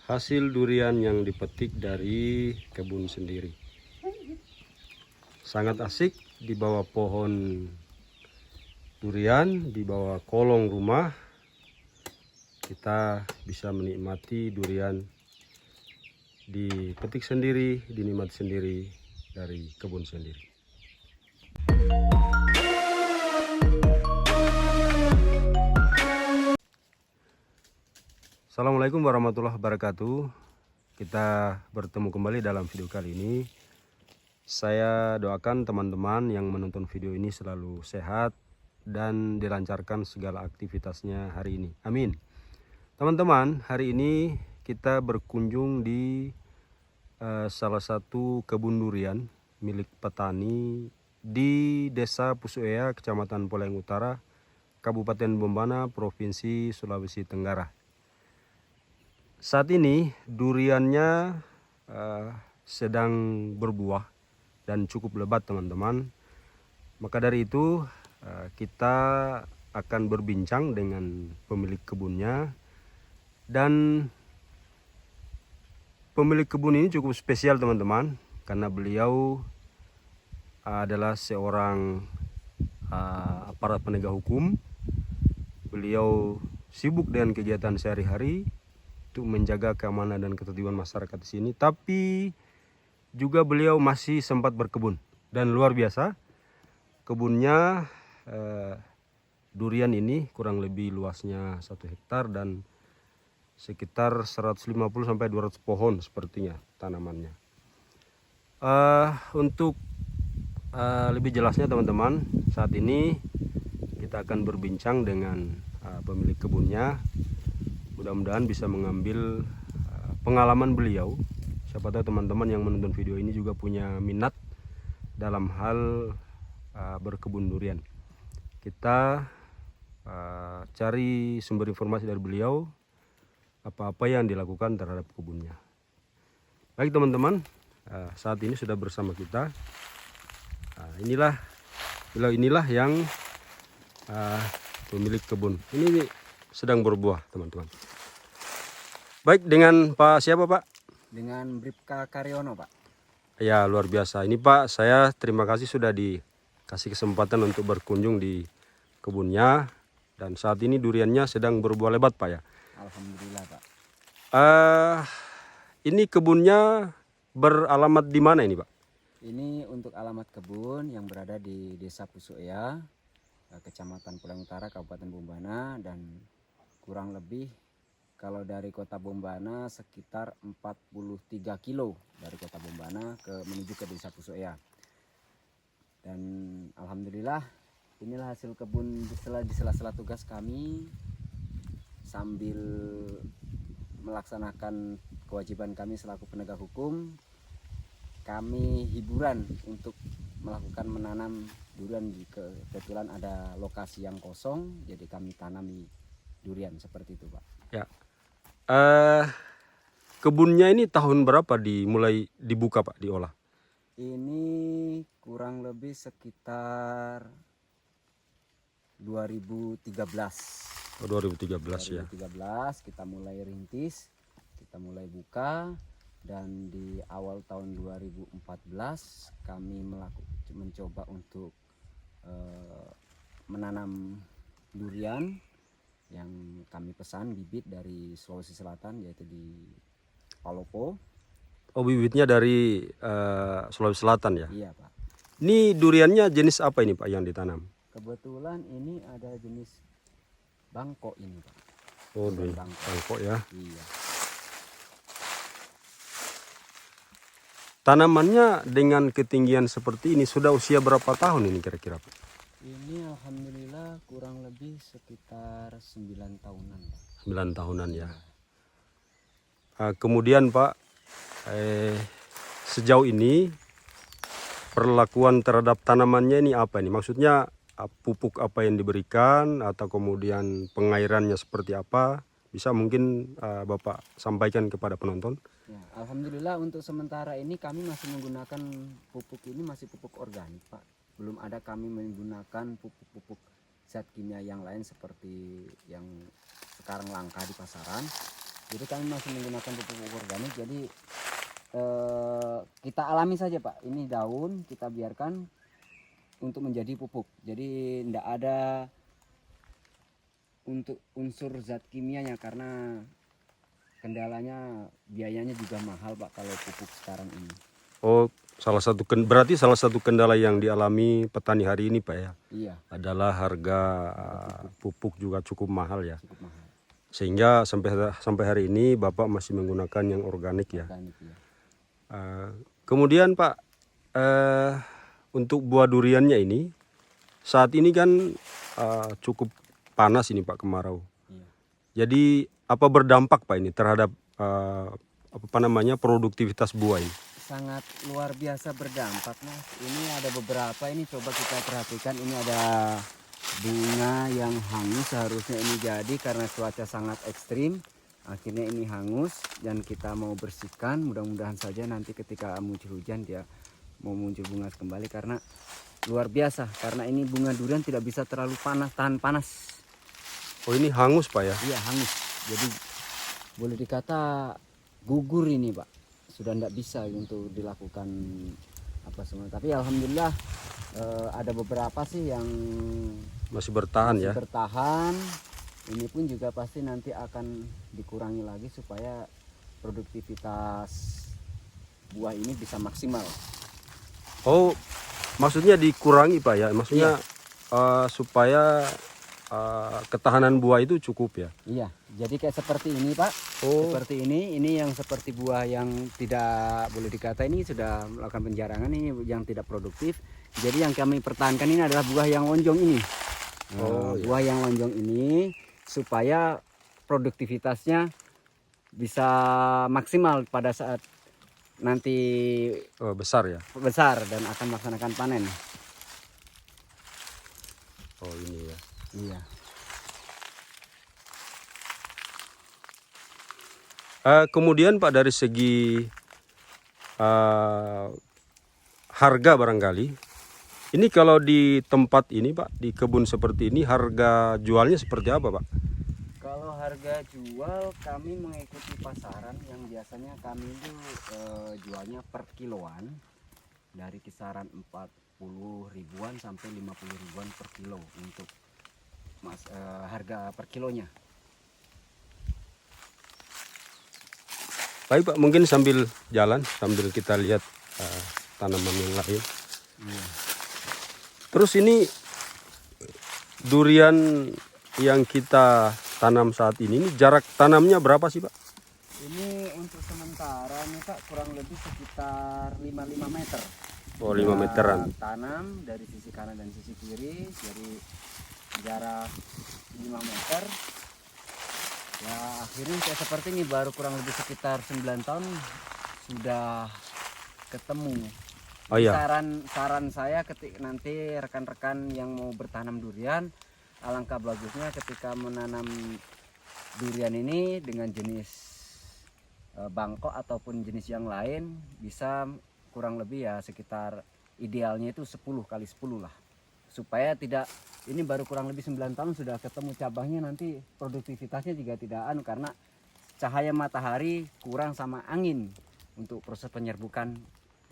Hasil durian yang dipetik dari kebun sendiri. Sangat asik di bawah pohon durian, di bawah kolong rumah. Kita bisa menikmati durian dipetik sendiri, dinikmati sendiri dari kebun sendiri. Assalamualaikum warahmatullahi wabarakatuh. Kita bertemu kembali dalam video kali ini. Saya doakan teman-teman yang menonton video ini selalu sehat dan dilancarkan segala aktivitasnya hari ini. Amin. Teman-teman, hari ini kita berkunjung di salah satu kebun durian milik petani di Desa Pusuea, Kecamatan Poleng Utara, Kabupaten Bombana, Provinsi Sulawesi Tenggara. Saat ini duriannya sedang berbuah dan cukup lebat, teman-teman. Maka dari itu kita akan berbincang dengan pemilik kebunnya. Dan pemilik kebun ini cukup spesial, teman-teman, karena beliau adalah seorang aparat penegak hukum. Beliau sibuk dengan kegiatan sehari-hari untuk menjaga keamanan dan ketertiban masyarakat di sini, tapi juga beliau masih sempat berkebun. Dan luar biasa, kebunnya durian ini kurang lebih luasnya 1 hektar dan sekitar 150 sampai 200 pohon sepertinya tanamannya. Untuk lebih jelasnya, teman-teman, saat ini kita akan berbincang dengan pemilik kebunnya. Mudah-mudahan bisa mengambil pengalaman beliau. Siapa tahu teman-teman yang menonton video ini juga punya minat dalam hal berkebun durian. Kita cari sumber informasi dari beliau, apa-apa yang dilakukan terhadap kebunnya. Baik, teman-teman, saat ini sudah bersama kita. Inilah yang pemilik kebun. Ini sedang berbuah, teman-teman. Baik, dengan Pak siapa, Pak? Dengan Bribka Karyono, Pak. Ya, luar biasa. Ini, Pak, saya terima kasih sudah dikasih kesempatan untuk berkunjung di kebunnya. Dan saat ini duriannya sedang berbuah lebat, Pak, ya. Alhamdulillah, Pak. Ini kebunnya beralamat di mana ini, Pak? Ini untuk alamat kebun yang berada di Desa Pusuea, Kecamatan Poleng Utara, Kabupaten Bombana, dan kurang lebih kalau dari kota Bombana sekitar 43 kilo dari kota Bombana menuju ke Desa Pusuea. Dan alhamdulillah inilah hasil kebun di sela-sela tugas kami sambil melaksanakan kewajiban kami selaku penegak hukum. Kami hiburan untuk melakukan menanam durian. Kebetulan ada lokasi yang kosong, jadi kami tanami durian seperti itu, Pak. Ya. Kebunnya ini tahun berapa mulai dibuka, Pak, diolah? Ini kurang lebih sekitar 2013. Oh, 2013 ya. 2013 kita mulai rintis, kita mulai buka, dan di awal tahun 2014 kami mencoba untuk menanam durian yang kami pesan bibit dari Sulawesi Selatan, yaitu di Palopo. Oh, bibitnya dari Sulawesi Selatan ya? Iya, Pak. Ini duriannya jenis apa ini, Pak, yang ditanam? Kebetulan ini ada jenis bangkok ini, Pak. Oh, bangkok ya. Iya. Tanamannya dengan ketinggian seperti ini sudah usia berapa tahun ini kira-kira, Pak? Ini alhamdulillah kurang lebih sekitar 9 tahunan, Pak. 9 tahunan ya. Kemudian, Pak, sejauh ini perlakuan terhadap tanamannya ini apa ini? Maksudnya pupuk apa yang diberikan atau kemudian pengairannya seperti apa? Bisa mungkin Bapak sampaikan kepada penonton? Ya, alhamdulillah untuk sementara ini kami masih menggunakan pupuk ini masih pupuk organik, Pak. Belum ada kami menggunakan pupuk-pupuk zat kimia yang lain seperti yang sekarang langka di pasaran. Jadi kami masih menggunakan pupuk organik. Jadi kita alami saja Pak, ini daun kita biarkan untuk menjadi pupuk. Jadi tidak ada untuk unsur zat kimianya, karena kendalanya biayanya juga mahal Pak kalau pupuk sekarang ini. Oh, berarti salah satu kendala yang dialami petani hari ini Pak ya, Iya, adalah harga pupuk juga cukup mahal ya. cukup mahal. Sehingga sampai hari ini Bapak masih menggunakan yang organik ya. Organik, iya. Kemudian Pak, untuk buah duriannya ini saat ini kan cukup panas ini Pak, kemarau. Iya. Jadi apa berdampak Pak ini terhadap produktivitas buah ini? Sangat luar biasa berdampak Mas. Ini ada beberapa, ini coba kita perhatikan, ini ada bunga yang hangus, seharusnya ini jadi karena cuaca sangat ekstrim. Akhirnya ini hangus dan kita mau bersihkan, mudah-mudahan saja nanti ketika muncul hujan dia mau muncul bunga kembali, karena luar biasa, karena ini bunga durian tidak bisa terlalu panas, tahan panas. Oh, ini hangus Pak ya? Iya, hangus. Jadi boleh dikata gugur ini Pak. Sudah tidak bisa untuk dilakukan apa semua. Tapi alhamdulillah ada beberapa sih yang Masih bertahan ya? bertahan. Ini pun juga pasti nanti akan dikurangi lagi supaya produktivitas buah ini bisa maksimal. Oh, maksudnya dikurangi Pak ya? Maksudnya supaya ketahanan buah itu cukup ya? Iya, jadi kayak seperti ini Pak. Oh. Seperti ini yang seperti buah yang tidak boleh dikata ini sudah melakukan penjarangan, ini yang tidak produktif. Jadi yang kami pertahankan ini adalah buah yang lonjong ini. Buah yang lonjong ini supaya produktivitasnya bisa maksimal pada saat nanti Besar ya? besar dan akan melaksanakan panen. Oh, ini ya. Iya. Kemudian Pak, dari segi harga barangkali, ini kalau di tempat ini Pak, di kebun seperti ini, harga jualnya seperti apa Pak? Kalau harga jual kami mengikuti pasaran yang biasanya kami itu jualnya per kiloan dari kisaran 40 ribuan sampai 50 ribuan per kilo untuk harga per kilonya. Baik Pak, mungkin sambil jalan, sambil kita lihat tanaman yang lain. Iya. Terus ini durian yang kita tanam saat ini jarak tanamnya berapa sih Pak? Ini untuk sementara nih Pak kurang lebih sekitar 55 meter. Oh, 5 meteran. Tanam dari sisi kanan dan sisi kiri, jadi jarak 5 meter. Ya akhirnya kayak seperti ini baru kurang lebih sekitar 9 tahun sudah ketemu. Oh iya. Saran saya ketika nanti rekan-rekan yang mau bertanam durian, alangkah bagusnya ketika menanam durian ini dengan jenis bangkok ataupun jenis yang lain, bisa kurang lebih ya sekitar idealnya itu 10 kali 10 lah, supaya tidak, ini baru kurang lebih 9 tahun sudah ketemu cabangnya, nanti produktivitasnya juga tidak karena cahaya matahari kurang sama angin untuk proses penyerbukan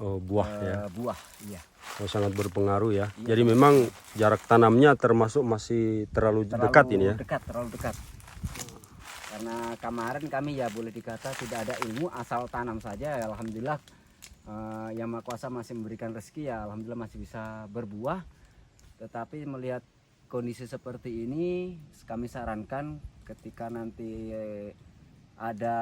buah ya. Buah, iya. Oh, sangat berpengaruh ya. Iya. Jadi memang jarak tanamnya termasuk masih terlalu dekat ini ya. Terlalu dekat. Karena kemarin kami ya boleh dikata tidak ada ilmu, asal tanam saja. Alhamdulillah Yang Maha Kuasa masih memberikan rezeki, ya alhamdulillah masih bisa berbuah. Tetapi melihat kondisi seperti ini, kami sarankan ketika nanti ada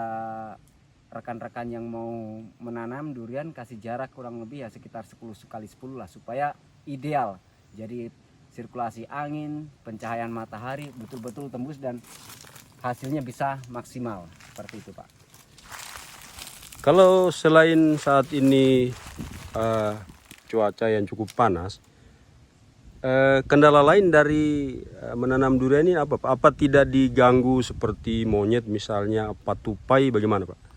rekan-rekan yang mau menanam durian, kasih jarak kurang lebih ya sekitar 10 kali 10 lah, supaya ideal. Jadi sirkulasi angin, pencahayaan matahari betul-betul tembus dan hasilnya bisa maksimal. Seperti itu Pak. Kalau selain saat ini cuaca yang cukup panas, kendala lain dari menanam durian ini apa Pak? Apa tidak diganggu seperti monyet misalnya, apa tupai, bagaimana Pak?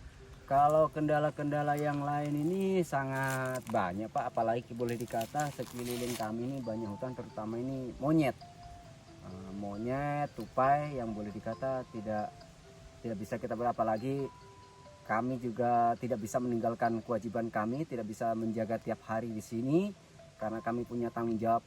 Kalau kendala-kendala yang lain ini sangat banyak Pak, apalagi boleh dikata sekeliling kami ini banyak hutan, terutama ini monyet. monyet, tupai yang boleh dikata tidak bisa kita berapa lagi. Kami juga tidak bisa meninggalkan kewajiban kami, tidak bisa menjaga tiap hari di sini karena kami punya tanggung jawab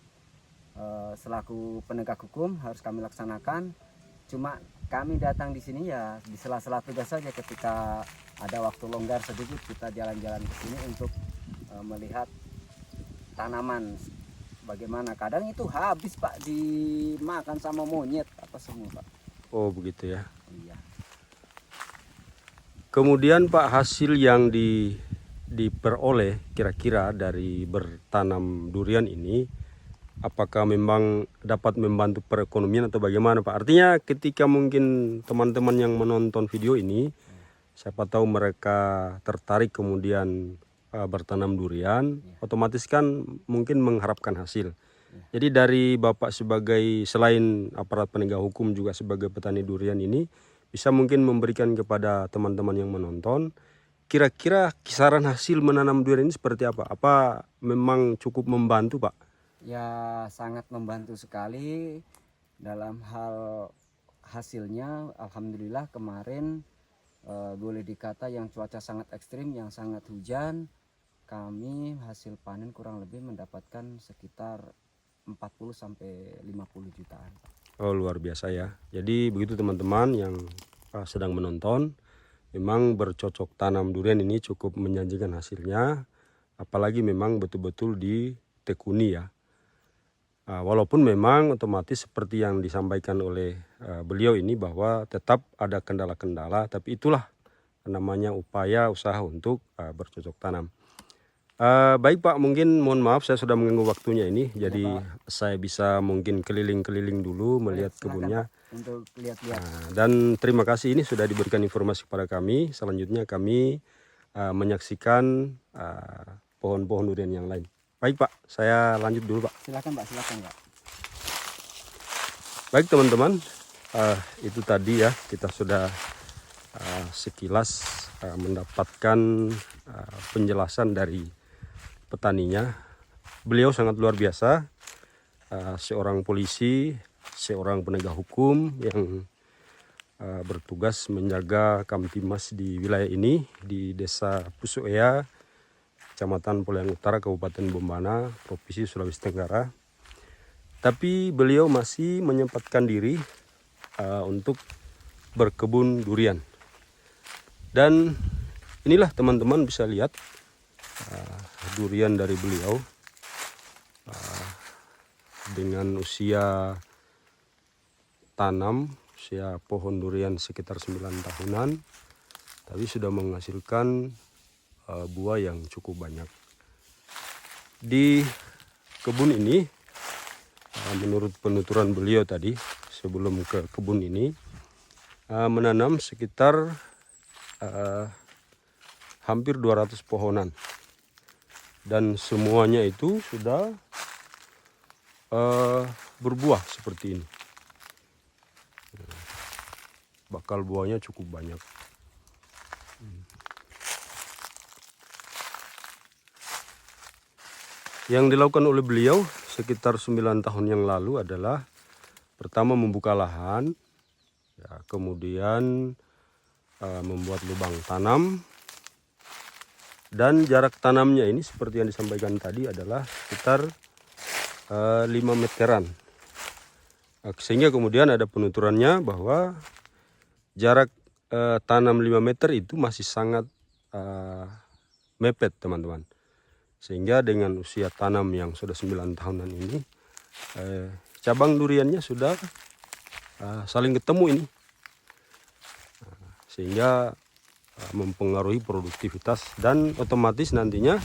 selaku penegak hukum harus kami laksanakan. Cuma kami datang di sini ya di sela-sela tugas saja, ketika ada waktu longgar sedikit kita jalan-jalan ke sini untuk melihat tanaman bagaimana. Kadang itu habis Pak, dimakan sama monyet apa semua Pak. Oh begitu ya. Iya. Kemudian Pak, hasil yang diperoleh kira-kira dari bertanam durian ini, apakah memang dapat membantu perekonomian atau bagaimana Pak? Artinya ketika mungkin teman-teman yang menonton video ini, siapa tahu mereka tertarik kemudian bertanam durian, otomatis kan mungkin mengharapkan hasil. Jadi dari Bapak sebagai selain aparat penegak hukum juga sebagai petani durian ini, bisa mungkin memberikan kepada teman-teman yang menonton, kira-kira kisaran hasil menanam durian ini seperti apa? Apa memang cukup membantu Pak? Ya sangat membantu sekali dalam hal hasilnya. Alhamdulillah kemarin boleh dikata yang cuaca sangat ekstrim, yang sangat hujan, kami hasil panen kurang lebih mendapatkan sekitar 40-50 jutaan. Oh luar biasa ya. Jadi begitu teman-teman yang sedang menonton, memang bercocok tanam durian ini cukup menjanjikan hasilnya, apalagi memang betul-betul ditekuni ya. Walaupun memang otomatis seperti yang disampaikan oleh beliau ini bahwa tetap ada kendala-kendala, tapi itulah namanya upaya usaha untuk bercocok tanam. Baik Pak, mungkin mohon maaf saya sudah mengganggu waktunya ini, jadi saya bisa mungkin keliling-keliling dulu melihat kebunnya. Pak, untuk lihat-lihat. Dan terima kasih ini sudah diberikan informasi kepada kami. Selanjutnya kami menyaksikan pohon-pohon durian yang lain. Baik Pak, saya lanjut dulu Pak. Silakan Pak, silakan Pak. Baik teman-teman, itu tadi ya kita sudah sekilas mendapatkan penjelasan dari petaninya. Beliau sangat luar biasa, seorang polisi, seorang penegak hukum yang bertugas menjaga Kamtimas di wilayah ini, di Desa Pusuea, Kecamatan Poliang Utara, Kabupaten Bombana, Provinsi Sulawesi Tenggara. Tapi beliau masih menyempatkan diri untuk berkebun durian. Dan inilah teman-teman bisa lihat durian dari beliau dengan usia tanam, usia pohon durian sekitar 9 tahunan, tapi sudah menghasilkan buah yang cukup banyak. Di kebun ini, menurut penuturan beliau tadi sebelum ke kebun ini, menanam sekitar hampir 200 pohonan, dan semuanya itu sudah berbuah seperti ini. Bakal buahnya cukup banyak. Yang dilakukan oleh beliau sekitar 9 tahun yang lalu adalah pertama membuka lahan, ya, kemudian membuat lubang tanam, dan jarak tanamnya ini seperti yang disampaikan tadi adalah sekitar 5 meteran. Sehingga kemudian ada penuturannya bahwa jarak tanam 5 meter itu masih sangat mepet teman-teman. Sehingga dengan usia tanam yang sudah 9 tahunan ini, cabang duriannya sudah saling ketemu ini. Sehingga mempengaruhi produktivitas dan otomatis nantinya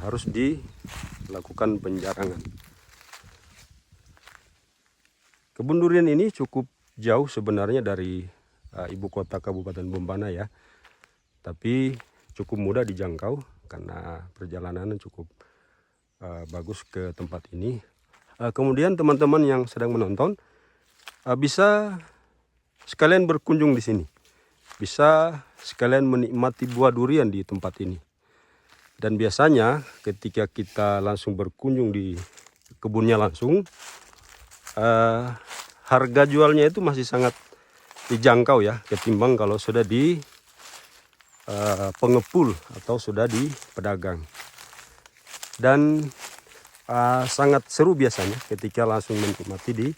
harus dilakukan penjarangan. Kebun durian ini cukup jauh sebenarnya dari ibu kota Kabupaten Bombana ya, tapi cukup mudah dijangkau karena perjalanan cukup bagus ke tempat ini. Kemudian teman-teman yang sedang menonton bisa sekalian berkunjung di sini, bisa sekalian menikmati buah durian di tempat ini. Dan biasanya ketika kita langsung berkunjung di kebunnya langsung, harga jualnya itu masih sangat dijangkau ya, ketimbang kalau sudah di pengepul atau sudah di pedagang. Dan sangat seru biasanya ketika langsung menikmati di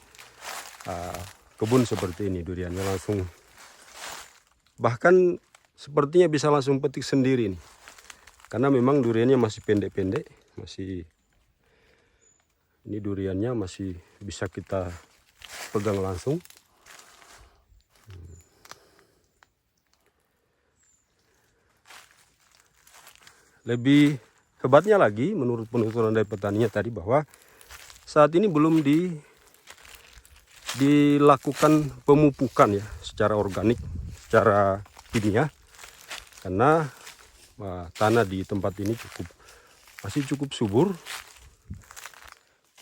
kebun seperti ini. Duriannya langsung, bahkan sepertinya bisa langsung petik sendiri nih, karena memang duriannya masih pendek-pendek, masih ini duriannya masih bisa kita pegang langsung. Lebih hebatnya lagi menurut penuturan dari petaninya tadi, bahwa saat ini belum dilakukan pemupukan ya secara organik, secara kimia, karena tanah di tempat ini masih cukup subur,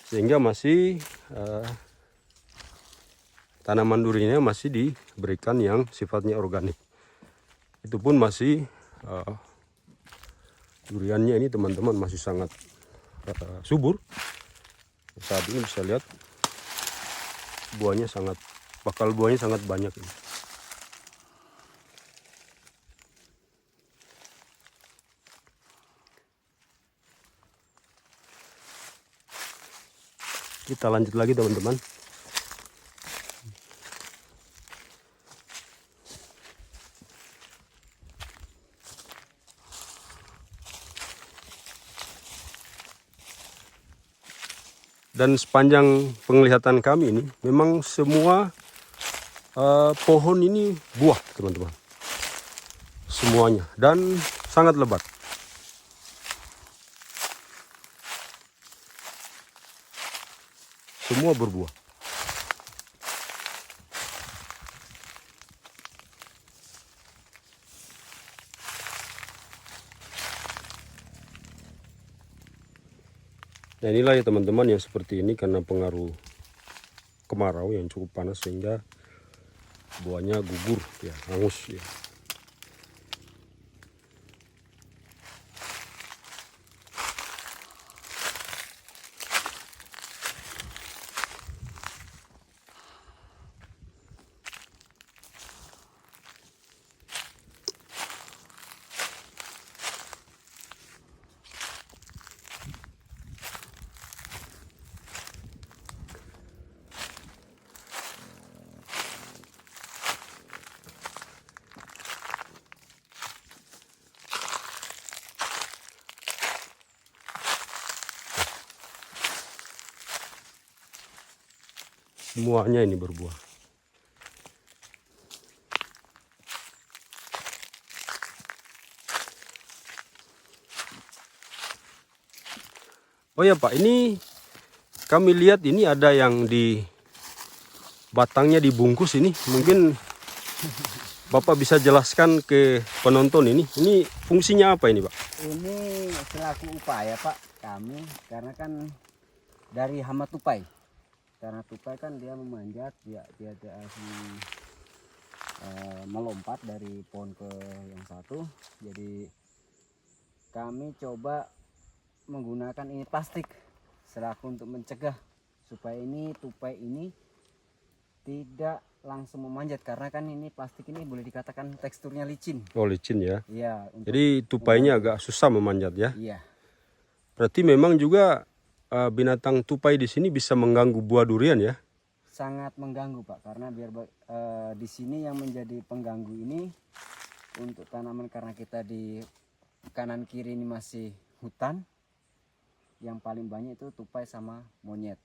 sehingga masih tanaman duriannya masih diberikan yang sifatnya organik. Itu pun masih duriannya ini teman-teman masih sangat subur. Saat ini bisa lihat buahnya bakal buahnya sangat banyak ini. Kita lanjut lagi teman-teman. Dan sepanjang penglihatan kami ini memang semua pohon ini buah teman-teman, semuanya, dan sangat lebat. Semua berbuah. Dan inilah ya teman-teman, yang seperti ini karena pengaruh kemarau yang cukup panas sehingga buahnya gugur ya, hangus ya. Semuanya ini berbuah. Oh ya Pak, ini kami lihat ini ada yang di batangnya dibungkus ini. Mungkin Bapak bisa jelaskan ke penonton ini fungsinya apa ini Pak? Ini selaku upaya Pak kami, karena kan dari hama tupai. Karena tupai kan dia memanjat, dia melompat dari pohon ke yang satu. Jadi kami coba menggunakan ini plastik selaku untuk mencegah supaya ini tupai ini tidak langsung memanjat, karena kan ini plastik ini boleh dikatakan teksturnya licin. Oh, licin ya. Iya. Jadi tupainya agak susah memanjat ya. Iya. Berarti memang juga binatang tupai di sini bisa mengganggu buah durian ya? Sangat mengganggu Pak, karena biar di sini yang menjadi pengganggu ini untuk tanaman, karena kita di kanan kiri ini masih hutan, yang paling banyak itu tupai sama monyet.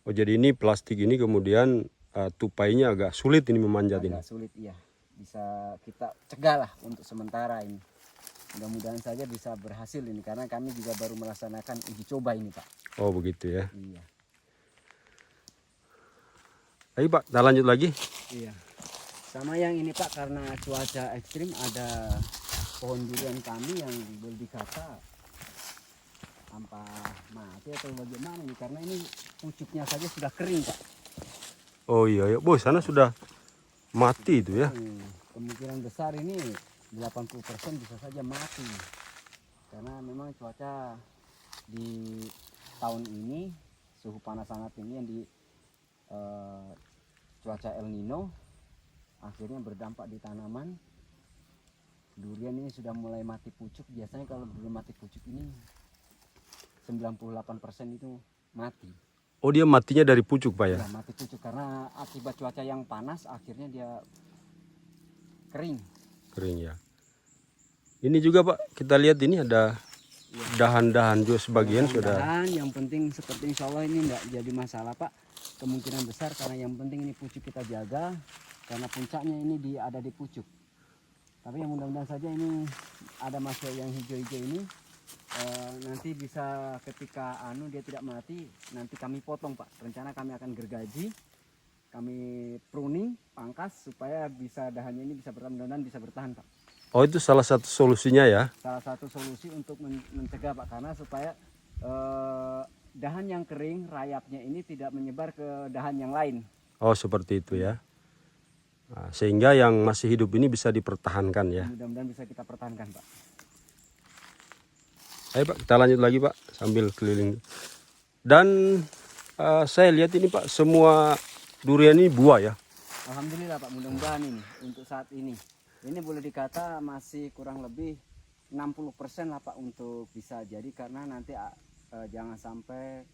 Oh, jadi ini plastik ini kemudian tupainya agak sulit ini memanjat ini. Agak sulit, iya. Bisa kita cegah lah untuk sementara ini. Mudah-mudahan saja bisa berhasil ini, karena kami juga baru melaksanakan uji coba ini Pak. Oh begitu ya. Iya. Ayo Pak, kita lanjut lagi. Iya. Sama yang ini Pak, karena cuaca ekstrim, ada pohon durian kami yang boleh dikata apa mati atau bagaimana ini, karena ini pucuknya saja sudah kering Pak. Oh iya ya, bos, sana sudah mati itu ya. Kemungkinan besar ini 80% bisa saja mati, karena memang cuaca di tahun ini suhu panas sangat tinggi yang di cuaca El Nino akhirnya berdampak di tanaman. Durian ini sudah mulai mati pucuk. Biasanya kalau durian mati pucuk ini 98% itu mati. Oh, dia matinya dari pucuk Pak ya? Ya, mati pucuk karena akibat cuaca yang panas akhirnya dia kering. Kering ya. Ini juga Pak, kita lihat ini ada dahan-dahan juga sebagian sudah. Dahan yang penting seperti insya Allah ini enggak jadi masalah Pak. Kemungkinan besar karena yang penting ini pucuk kita jaga karena puncaknya ini ada di pucuk. Tapi yang mudah-mudahan saja ini ada masuk yang hijau-hijau ini nanti bisa ketika dia tidak mati nanti kami potong Pak. Rencana kami akan gergaji, kami pruning, pangkas supaya bisa dahannya ini bisa mudah-mudahan bisa bertahan Pak. Oh, itu salah satu solusinya ya? Salah satu solusi untuk mencegah Pak, karena supaya dahan yang kering rayapnya ini tidak menyebar ke dahan yang lain. Oh, seperti itu ya. Nah, sehingga yang masih hidup ini bisa dipertahankan ya. Mudah-mudahan bisa kita pertahankan Pak. Ayo Pak, kita lanjut lagi Pak sambil keliling. Dan saya lihat ini Pak, semua durian ini buah ya. Alhamdulillah Pak, mudah-mudahan ini untuk saat ini. Ini boleh dikata masih kurang lebih 60% lah Pak untuk bisa jadi, karena nanti jangan sampai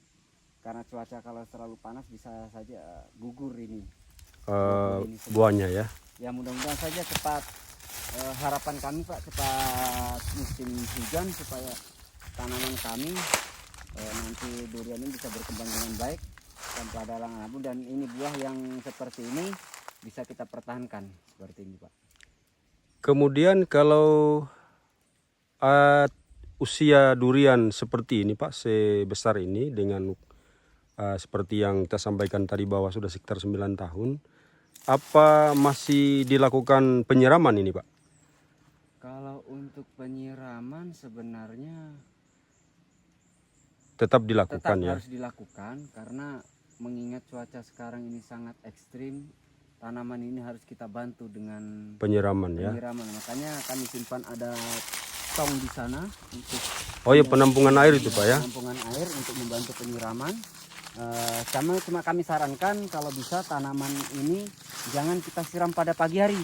karena cuaca kalau terlalu panas bisa saja gugur ini. Buahnya ya. Ya mudah-mudahan saja cepat, harapan kami Pak cepat musim hujan supaya tanaman kami nanti durian ini bisa berkembang dengan baik tanpa ada halangan apapun, dan ini buah yang seperti ini bisa kita pertahankan seperti ini Pak. Kemudian kalau usia durian seperti ini Pak, sebesar ini dengan seperti yang kita sampaikan tadi bahwa sudah sekitar 9 tahun, apa masih dilakukan penyiraman ini Pak? Kalau untuk penyiraman sebenarnya Tetap dilakukan tetap ya? harus dilakukan, karena mengingat cuaca sekarang ini sangat ekstrim, tanaman ini harus kita bantu dengan Penyiraman ya? penyiraman. Makanya kami simpan ada tong di sana untuk Oh ya, penampungan air itu Pak ya? penampungan air untuk membantu penyiraman. Cuma kami sarankan kalau bisa tanaman ini jangan kita siram pada pagi hari,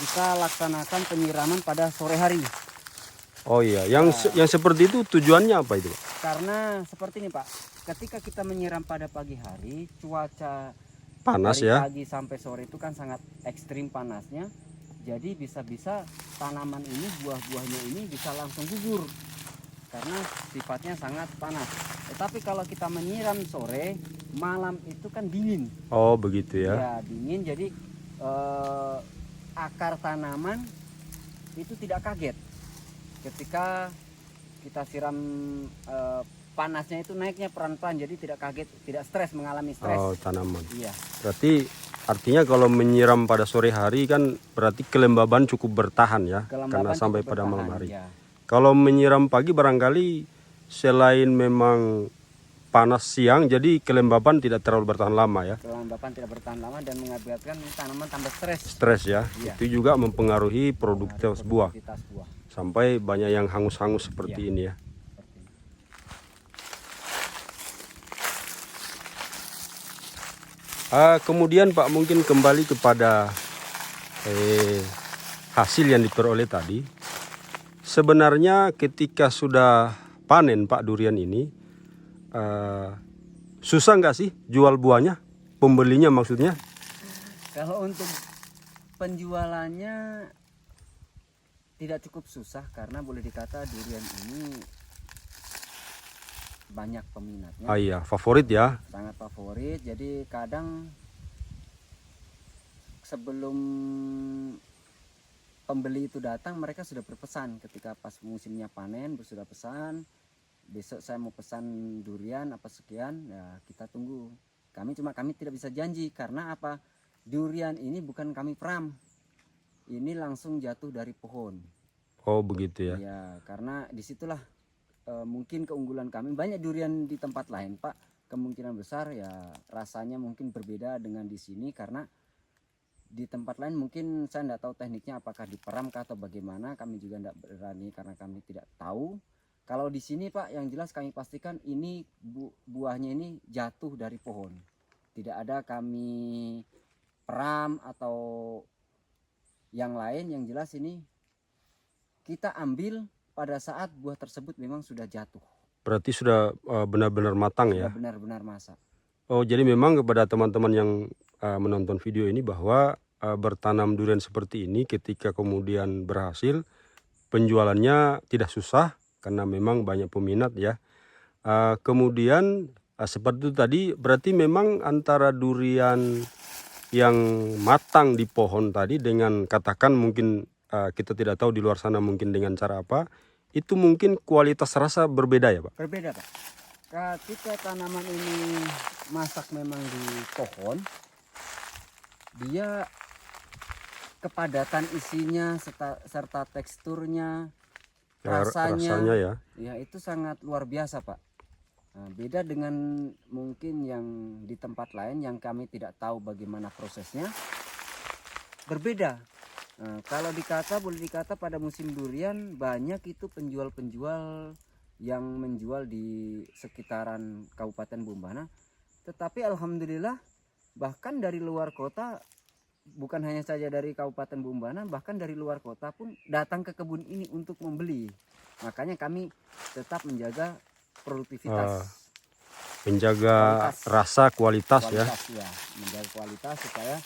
kita laksanakan penyiraman pada sore hari. Oh iya, yang seperti itu tujuannya apa itu Pak? Karena seperti ini Pak, ketika kita menyiram pada pagi hari, cuaca Panas dari ya? pagi sampai sore itu kan sangat ekstrim panasnya. Jadi bisa-bisa tanaman ini, buah-buahnya ini bisa langsung gugur karena sifatnya sangat panas. Tetapi kalau kita menyiram sore, malam itu kan dingin. Oh begitu ya? Ya dingin, jadi akar tanaman itu tidak kaget ketika kita siram, panasnya itu naiknya pelan-pelan, jadi tidak kaget, tidak stres, mengalami stres. Oh, tanaman. Iya. Berarti artinya kalau menyiram pada sore hari kan berarti kelembaban cukup bertahan ya, karena sampai pada malam hari. Ya. Kalau menyiram pagi barangkali selain memang panas siang, jadi kelembaban tidak terlalu bertahan lama ya. Kelembapan tidak bertahan lama dan mengakibatkan tanaman tambah stres. Stres ya. Iya. Itu juga mempengaruhi produktivitas buah. Produktivitas buah. Sampai banyak yang hangus-hangus seperti ini ya. Seperti ini. Kemudian Pak, mungkin kembali kepada hasil yang diperoleh tadi. Sebenarnya ketika sudah panen Pak durian ini, susah nggak sih jual buahnya? Pembelinya maksudnya? Kalau untuk penjualannya tidak cukup susah, karena boleh dikata durian ini banyak peminatnya. Ah iya, favorit ya. Sangat favorit. Jadi kadang sebelum pembeli itu datang, mereka sudah berpesan ketika pas musimnya panen, sudah pesan, besok saya mau pesan durian apa sekian, ya kita tunggu. Kami tidak bisa janji, karena apa? Durian ini bukan kami peram, ini langsung jatuh dari pohon. Oh begitu ya. Ya, karena disitulah mungkin keunggulan kami. Banyak durian di tempat lain Pak, kemungkinan besar ya rasanya mungkin berbeda dengan di sini, karena di tempat lain mungkin saya tidak tahu tekniknya apakah diperam atau bagaimana, kami juga tidak berani karena kami tidak tahu. Kalau di sini Pak, yang jelas kami pastikan ini buahnya ini jatuh dari pohon. Tidak ada kami peram atau yang lain, yang jelas ini kita ambil pada saat buah tersebut memang sudah jatuh. Berarti sudah benar-benar matang ya? Sudah benar-benar masak. Oh, jadi memang kepada teman-teman yang menonton video ini bahwa bertanam durian seperti ini ketika kemudian berhasil, penjualannya tidak susah karena memang banyak peminat ya. Kemudian seperti itu tadi, berarti memang antara durian yang matang di pohon tadi dengan katakan mungkin kita tidak tahu di luar sana mungkin dengan cara apa, itu mungkin kualitas rasa berbeda ya Pak? Berbeda Pak. Ketika tanaman ini masak memang di pohon, dia kepadatan isinya serta teksturnya, rasanya ya. Ya itu sangat luar biasa Pak. Nah, beda dengan mungkin yang di tempat lain yang kami tidak tahu bagaimana prosesnya, berbeda. Nah, kalau boleh dikata pada musim durian banyak itu penjual-penjual yang menjual di sekitaran Kabupaten Bombana, tetapi alhamdulillah bahkan dari luar kota, bukan hanya saja dari Kabupaten Bombana, bahkan dari luar kota pun datang ke kebun ini untuk membeli. Makanya kami tetap menjaga produktivitas, menjaga rasa kualitas ya. Menjaga kualitas supaya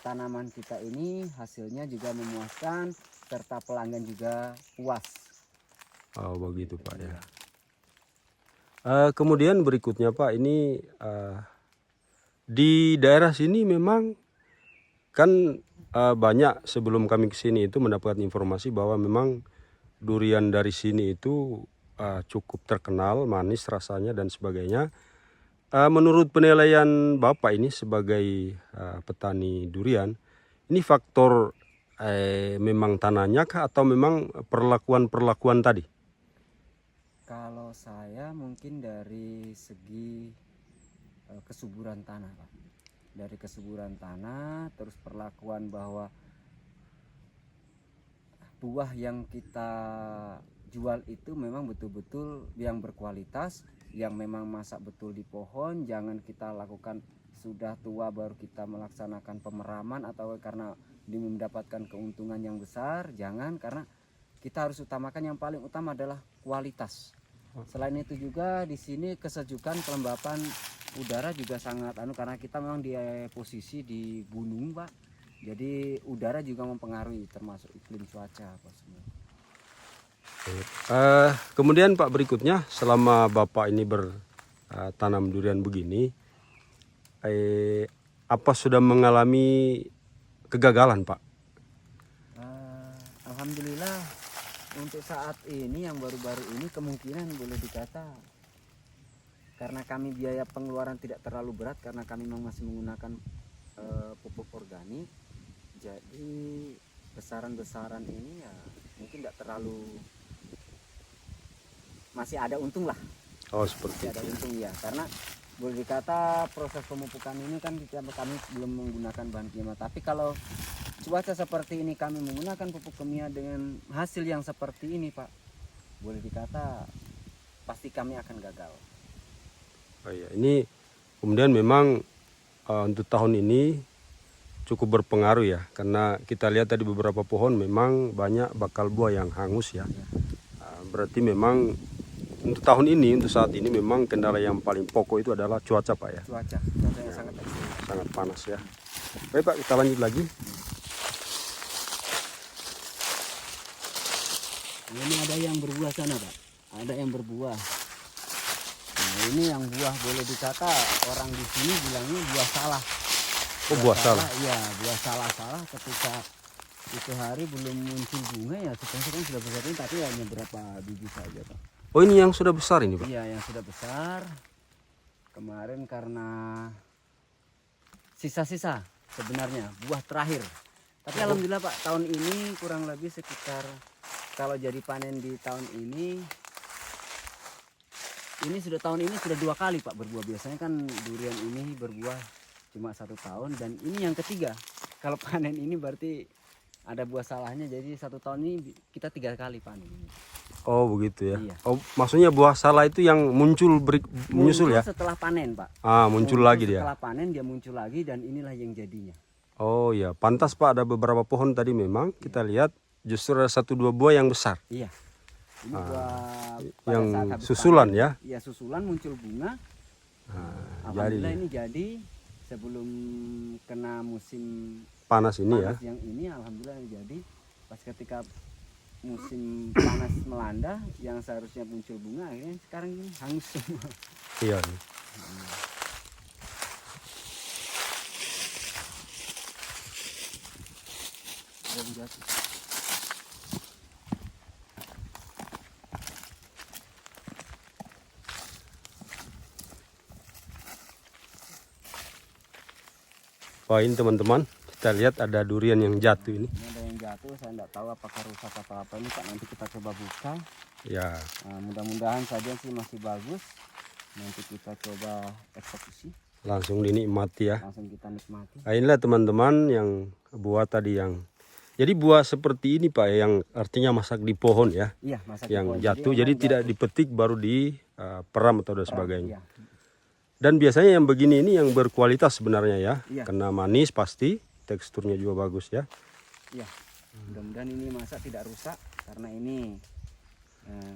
tanaman kita ini hasilnya juga memuaskan serta pelanggan juga puas. Oh begitu Pak ya. Kemudian berikutnya Pak, ini di daerah sini memang kan banyak sebelum kami ke sini itu mendapatkan informasi bahwa memang durian dari sini itu cukup terkenal, manis rasanya dan sebagainya. Menurut penilaian Bapak ini sebagai petani durian, ini faktor memang tanahnya kah atau memang perlakuan tadi? Kalau saya mungkin dari segi kesuburan tanah Pak. Dari kesuburan tanah, terus perlakuan bahwa buah yang kita jual itu memang betul-betul yang berkualitas, yang memang masak betul di pohon. Jangan kita lakukan sudah tua baru kita melaksanakan pemeraman atau karena mendapatkan keuntungan yang besar. Jangan, karena kita harus utamakan, yang paling utama adalah kualitas. Selain itu juga di sini kesejukan, kelembapan udara juga sangat karena kita memang di posisi di gunung Pak. Jadi udara juga mempengaruhi termasuk iklim cuaca apa semua. Kemudian Pak, berikutnya selama Bapak ini bertanam durian begini, apa sudah mengalami kegagalan Pak? Alhamdulillah untuk saat ini yang baru-baru ini kemungkinan boleh dikata karena kami biaya pengeluaran tidak terlalu berat karena kami memang masih menggunakan pupuk organik, jadi besaran-besaran ini ya mungkin tidak terlalu, masih ada untung lah. Oh seperti ada untung ya, karena boleh dikata proses pemupukan ini kan kami belum menggunakan bahan kimia, tapi kalau cuaca seperti ini kami menggunakan pupuk kimia dengan hasil yang seperti ini Pak, boleh dikata pasti kami akan gagal. Oh iya, ini kemudian memang untuk tahun ini cukup berpengaruh ya, karena kita lihat tadi beberapa pohon memang banyak bakal buah yang hangus ya. Berarti memang untuk tahun ini, untuk saat ini memang kendala yang paling pokok itu adalah cuaca Pak ya. Cuaca yang sangat ekstrim, sangat panas ya. Baik Pak, kita lanjut lagi. Ini ada yang berbuah sana Pak, ada yang berbuah. Nah ini yang buah boleh dikata orang di sini bilangnya buah salah. Oh buah salah? Iya, buah salah ketika itu hari belum muncul bunga ya sekarang sudah besar ini, tapi hanya berapa biji saja Pak. Oh ini yang sudah besar ini Pak? Iya yang sudah besar. Kemarin karena sisa-sisa sebenarnya buah terakhir. Tapi alhamdulillah Pak, tahun ini kurang lebih sekitar, kalau jadi panen di tahun ini sudah tahun ini sudah 2 kali Pak berbuah. Biasanya kan durian ini berbuah cuma 1 tahun dan ini yang ketiga. Kalau panen ini berarti ada buah salahnya, jadi 1 tahun ini kita 3 kali panen. Oh begitu ya. Iya. Oh maksudnya buah salak itu yang muncul menyusul ya? Setelah panen, Pak. Ah muncul lagi dia. Setelah panen dia muncul lagi dan inilah yang jadinya. Oh ya, pantas Pak, ada beberapa pohon tadi memang kita lihat justru ada 1-2 buah yang besar. Iya. Ini buah yang saat habis susulan panen, ya? Iya susulan muncul bunga. Jadi Alhamdulillah ini jadi sebelum kena musim panas ini ya. panas yang ini, alhamdulillah ini jadi. Pas ketika musim panas melanda, yang seharusnya muncul bunga akhirnya sekarang ini hangus semua. Iya. Dan jatuh. Wah ini teman-teman, kita lihat ada durian yang jatuh ini. Ini ada yang jatuh, saya tidak tahu apakah rusak atau apa ini Pak. Nanti kita coba buka. Ya, Nah, mudah-mudahan saja sih masih bagus. Nanti kita coba eksekusi, langsung dinikmati ya. langsung kita nikmati. Nah, inilah teman-teman yang buah tadi yang. Jadi buah seperti ini Pak, yang artinya masak di pohon ya. Iya, masak Yang pohon. jatuh, jadi tidak dipetik baru di peram atau dan sebagainya. Iya. Dan biasanya yang begini ini yang berkualitas sebenarnya ya. Iya. Karena manis pasti, teksturnya juga bagus ya. Iya. Mudah-mudahan ini masak tidak rusak karena ini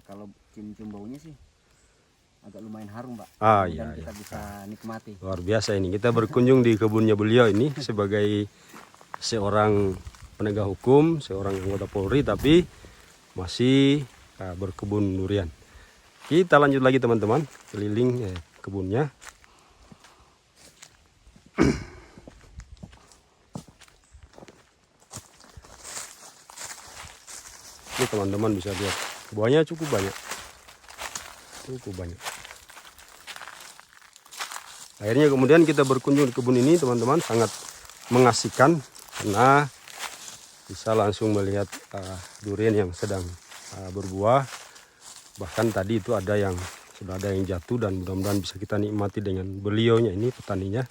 kalau cium-cium baunya sih agak lumayan harum, Pak. Ah, Dan iya, kita bisa nikmati. Luar biasa ini. Kita berkunjung di kebunnya beliau ini sebagai seorang penegak hukum, seorang anggota Polri, tapi masih berkebun durian. Kita lanjut lagi teman-teman, keliling kebunnya. Ini teman-teman bisa lihat, buahnya cukup banyak. Akhirnya kemudian kita berkunjung di kebun ini teman-teman, sangat mengasihkan karena bisa langsung melihat durian yang sedang berbuah. Bahkan tadi itu ada yang sudah ada yang jatuh dan mudah-mudahan bisa kita nikmati dengan beliaunya ini, petaninya.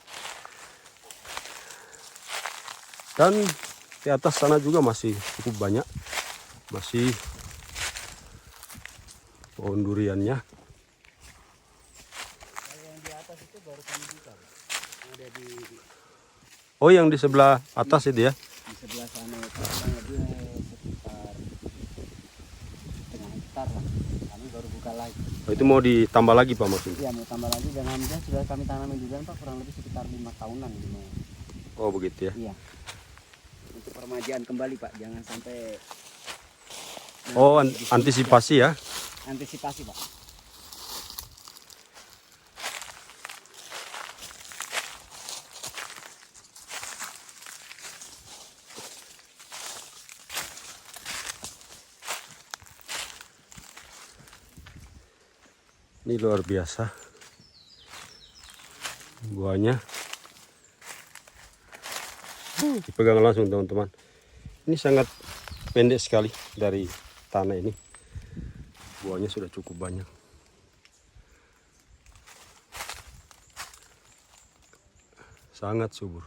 Dan di atas sana juga masih cukup banyak, masih pohon duriannya. Yang di atas itu baru kami buka, Pak. Ada di Oh yang di sebelah atas itu ya? di sebelah sana itu kurang lebih sekitar setengah hektar lah. Kami baru buka lagi. Oh, itu mau ditambah lagi Pak maksudnya? Iya, mau tambah lagi dan alhamdulillah sudah kami tanamin duluan, Pak, kurang lebih sekitar 5 tahunan ini. Oh begitu ya? Iya. Untuk permajaan kembali, Pak, jangan sampai Oh antisipasi ya? antisipasi, Pak. Ini luar biasa buahnya. Dipegang langsung teman-teman. Ini sangat pendek sekali dari tanah ini. Buahnya sudah cukup banyak. Sangat subur.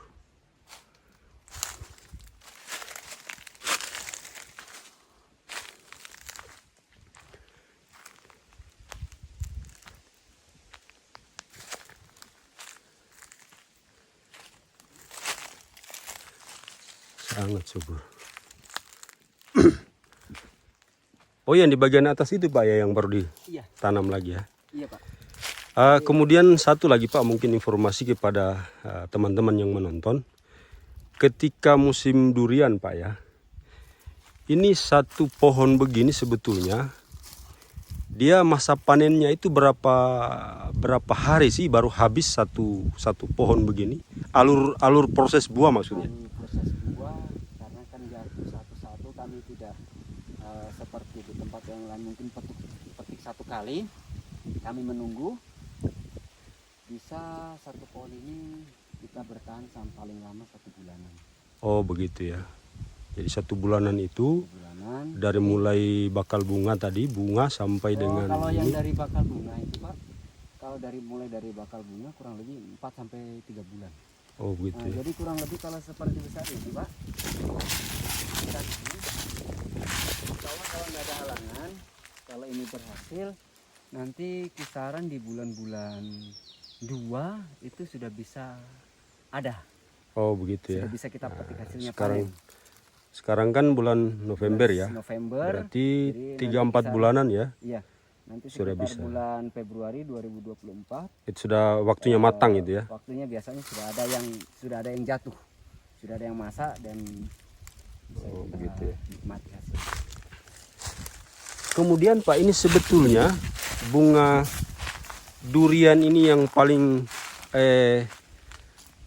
Sangat subur. Oh yang di bagian atas itu Pak ya yang baru Iya, ditanam lagi ya. iya, Pak. Kemudian satu lagi Pak, mungkin informasi kepada teman-teman yang menonton. Ketika musim durian Pak ya, ini satu pohon begini sebetulnya dia masa panennya itu berapa hari sih baru habis satu pohon begini? Alur proses buah maksudnya? Proses buah karena kan jatuh satu-satu, kami tidak seperti di tempat yang lain mungkin petik satu kali. Kami menunggu bisa satu pohon ini kita bertahan sampai paling lama 1 bulanan. Oh begitu ya. Jadi 1 bulanan itu 1 bulanan. dari mulai bakal bunga tadi, bunga sampai dengan Kalau yang ini. dari bakal bunga itu, Pak, kalau mulai dari bakal bunga kurang lebih 4 sampai 3 bulan. Oh begitu Nah, ya. jadi kurang lebih kalau seperti besar ini, Pak. Kita di sini. Insya Allah kalau nggak ada halangan, kalau berhasil, nanti kisaran di bulan-bulan 2 itu sudah bisa ada. Oh begitu ya. Sudah bisa kita petik hasilnya Sekarang panen. sekarang kan bulan November ya. November. Berarti Jadi 3-4 bulanan ya. Iya. Nanti Sudah sekitar bisa. bulan Februari 2024. Itu sudah waktunya matang itu ya. Waktunya biasanya sudah ada yang jatuh. Sudah ada yang masak dan bisa kita begitu ya. nikmati hasilnya. Kemudian Pak, ini sebetulnya bunga durian ini yang paling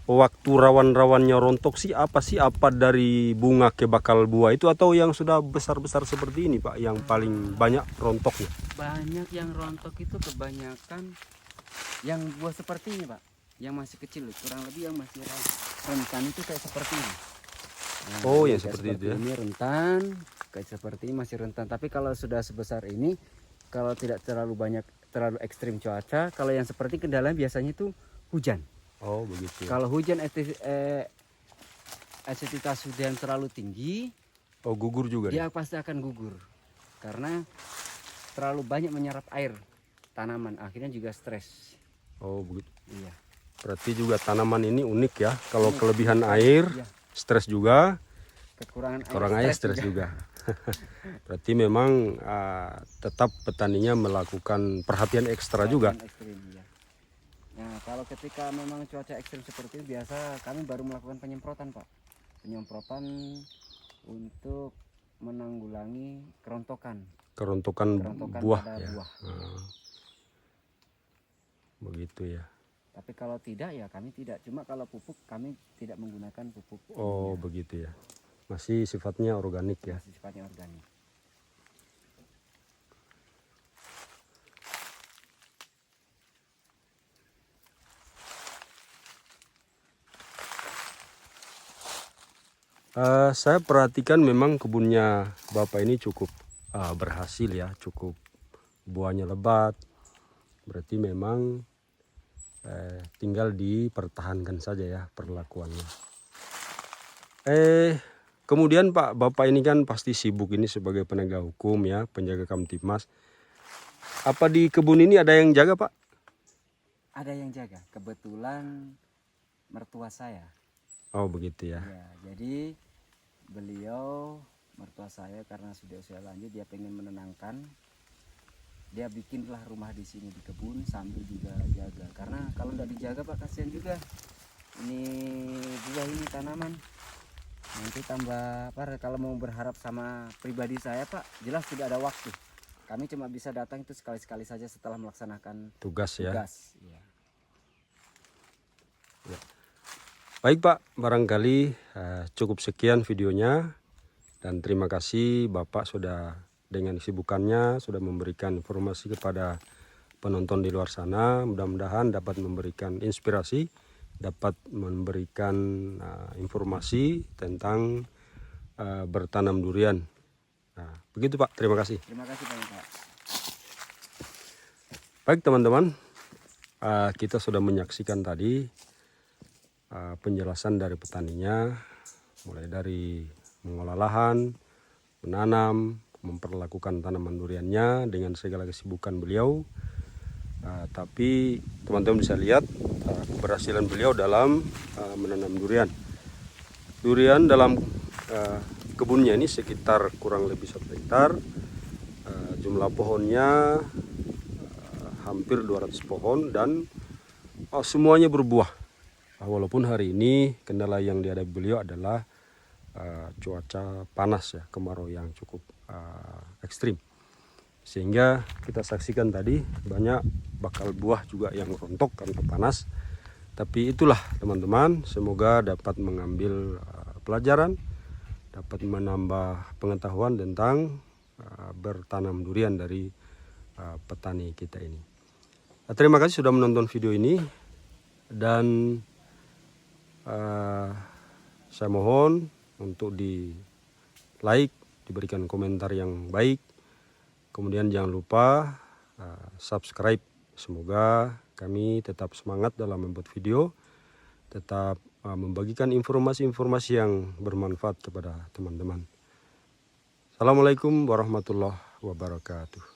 waktu rawan-rawannya rontok sih apa sih? Apa dari bunga ke bakal buah itu atau yang sudah besar-besar seperti ini Pak yang paling banyak rontoknya? Banyak yang rontok itu kebanyakan yang buah seperti ini Pak, yang masih kecil, kurang lebih yang masih rentan itu kayak seperti ini. Nah, Oh yang kayak seperti itu ya. ini rentan, kayak seperti ini masih rentan. Tapi kalau sudah sebesar ini, kalau tidak terlalu banyak, terlalu ekstrim cuaca, kalau yang seperti kendalanya biasanya itu hujan. Oh begitu. Kalau hujan intensitas hujan terlalu tinggi, Oh gugur juga dia pasti akan gugur karena terlalu banyak menyerap air tanaman, akhirnya juga stres. Oh begitu. Iya. Berarti juga tanaman ini unik ya. Kalau kelebihan air, Iya. stres juga. Kekurangan Air stres juga. Berarti memang tetap petaninya melakukan perhatian ekstra juga. Ekstrim, ya. Nah, kalau ketika memang cuaca ekstrim seperti itu, biasa kami baru melakukan penyemprotan Pak. Penyemprotan untuk menanggulangi kerontokan buah pada ya. buah. Begitu ya. Tapi kalau tidak ya kami tidak. Cuma kalau pupuk kami tidak menggunakan pupuk. Oh begitu ya. Masih sifatnya organik ya. Masih sifatnya organik. Saya perhatikan memang kebunnya Bapak ini cukup berhasil ya, cukup buahnya lebat. Berarti memang tinggal dipertahankan saja ya perlakuannya. Kemudian Pak, Bapak ini kan pasti sibuk ini sebagai penegak hukum ya, penjaga Kamtibmas. Apa di kebun ini ada yang jaga Pak? Ada yang jaga. Kebetulan mertua saya. Oh begitu ya. Ya, jadi beliau mertua saya karena sudah usia lanjut, dia pengen menenangkan, dia bikinlah rumah di sini di kebun sambil juga jaga. Karena kalau tidak dijaga Pak, kasihan juga ini buah ini tanaman nanti tambah parah. Kalau mau berharap sama pribadi saya Pak, jelas tidak ada waktu. Kami cuma bisa datang itu sekali-sekali saja setelah melaksanakan Tugas ya. Ya. Ya. Baik Pak, barangkali cukup sekian videonya dan terima kasih Bapak sudah dengan kesibukannya sudah memberikan informasi kepada penonton di luar sana. Mudah-mudahan dapat memberikan inspirasi, dapat memberikan informasi tentang bertanam durian. Nah, begitu Pak, terima kasih. Terima kasih banyak Pak. Baik teman-teman, kita sudah menyaksikan tadi penjelasan dari petaninya, mulai dari mengolah lahan, menanam, memperlakukan tanaman duriannya dengan segala kesibukan beliau. Tapi teman-teman bisa lihat keberhasilan beliau dalam menanam durian. Durian dalam kebunnya ini sekitar kurang lebih 1 hektar. Jumlah pohonnya hampir 200 pohon dan semuanya berbuah. Walaupun hari ini kendala yang dihadapi beliau adalah cuaca panas ya, kemarau yang cukup ekstrim. Sehingga kita saksikan tadi banyak bakal buah juga yang rontok karena panas. Tapi itulah teman-teman, semoga dapat mengambil pelajaran, dapat menambah pengetahuan tentang bertanam durian dari petani kita ini. Terima kasih sudah menonton video ini dan saya mohon untuk di like, diberikan komentar yang baik, kemudian jangan lupa subscribe. Semoga kami tetap semangat dalam membuat video, tetap membagikan informasi-informasi yang bermanfaat kepada teman-teman. Assalamualaikum warahmatullahi wabarakatuh.